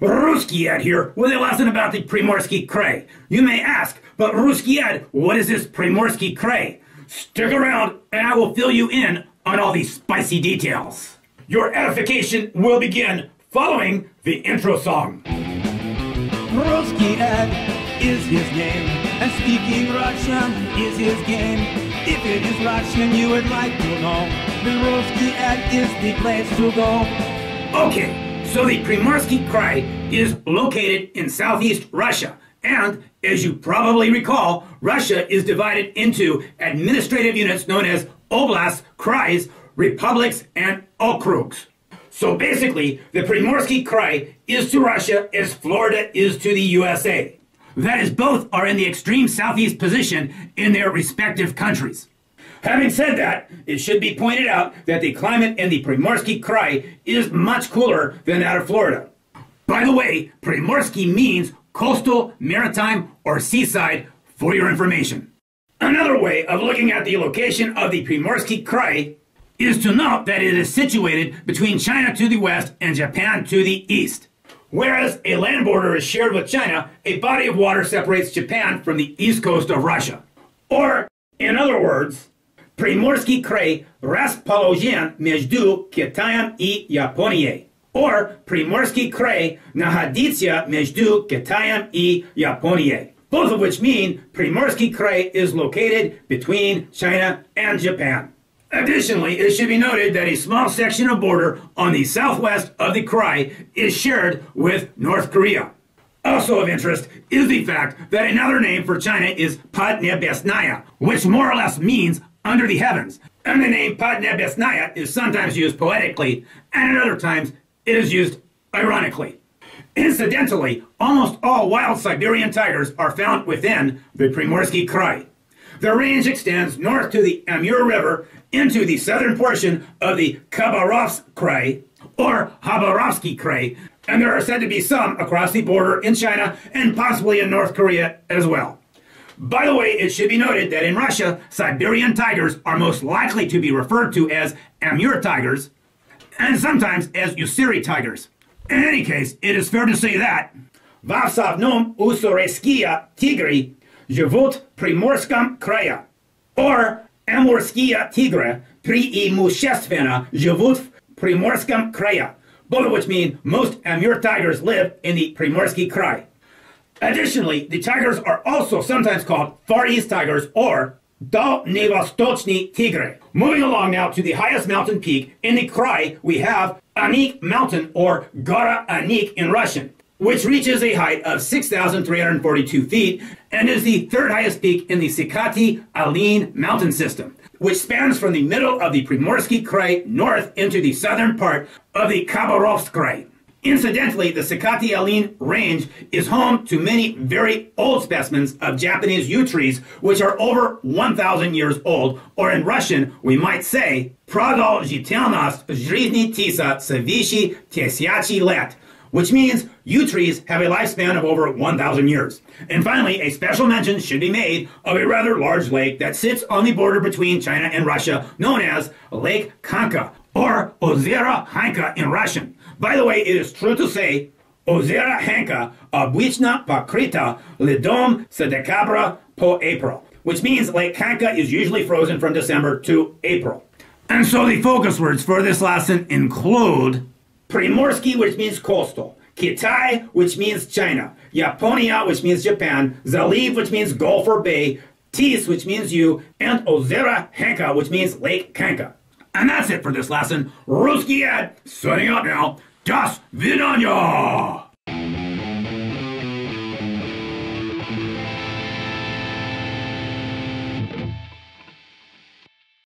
Rusky Ed here with a lesson about the Primorsky Krai. You may ask, but Rusky Ed, what is this Primorsky Krai? Stick around and I will fill you in on all these spicy details. Your edification will begin following the intro song. Rusky Ed is his name, and speaking Russian is his game. If it is Russian you would like to know, the Rusky Ed is the place to go. Okay. So the Primorsky Krai is located in southeast Russia, and as you probably recall, Russia is divided into administrative units known as oblasts, krais, republics, and okrugs. So basically, the Primorsky Krai is to Russia as Florida is to the USA. That is, both are in the extreme southeast position in their respective countries. Having said that, it should be pointed out that the climate in the Primorsky Krai is much cooler than that of Florida. By the way, Primorsky means coastal, maritime, or seaside, for your information. Another way of looking at the location of the Primorsky Krai is to note that it is situated between China to the west and Japan to the east. Whereas a land border is shared with China, a body of water separates Japan from the east coast of Russia. Or, in other words, Primorsky Krai расположен между Китаем и Японией. Or Primorsky Krai находится между Китаем и Японией. Both of which mean Primorsky Krai is located between China and Japan. Additionally, it should be noted that a small section of border on the southwest of the Krai is shared with North Korea. Also of interest is the fact that another name for China is Podnebesnaya, which more or less means under the heavens. And the name Podnebesnaya is sometimes used poetically, and at other times it is used ironically. Incidentally, almost all wild Siberian tigers are found within the Primorsky Krai. Their range extends north to the Amur River into the southern portion of the Khabarovsk Krai, or Khabarovsky Krai, and there are said to be some across the border in China and possibly in North Korea as well. By the way, it should be noted that in Russia, Siberian tigers are most likely to be referred to as Amur tigers, and sometimes as Ussuri tigers. In any case, it is fair to say that в основном уссурийские тигры живут в Приморском крае, or Amurские тигры преимущественно живут в Приморском крае, both of which mean most Amur tigers live in the Primorsky Krai. Additionally, the tigers are also sometimes called Far East tigers or Dalnevostochny tigre. Moving along now to the highest mountain peak in the Krai, we have Anik Mountain, or Gora Anik in Russian, which reaches a height of 6,342 feet and is the third highest peak in the Sakati Alin mountain system, which spans from the middle of the Primorsky Krai north into the southern part of the Khabarovsk Krai. Incidentally, the Sakati Alin range is home to many very old specimens of Japanese yew trees, which are over 1,000 years old, or in Russian, we might say, Продолжительность жизни тиса свыше тысячи лет, which means yew trees have a lifespan of over 1,000 years. And finally, a special mention should be made of a rather large lake that sits on the border between China and Russia, known as Lake Khanka, or Ozera Hanka in Russian. By the way, it is true to say, Ozera Hanka обычно покрыта льдом с декабря по April, which means Lake Khanka is usually frozen from December to April. And so the focus words for this lesson include Primorsky, which means coastal, Kitai, which means China, Yaponia, which means Japan, Zaliv, which means Gulf or Bay, Tis, which means you, and Ozera Hanka, which means Lake Khanka. And that's it for this lesson. Rusky Ed, signing out now. Das Vidanya!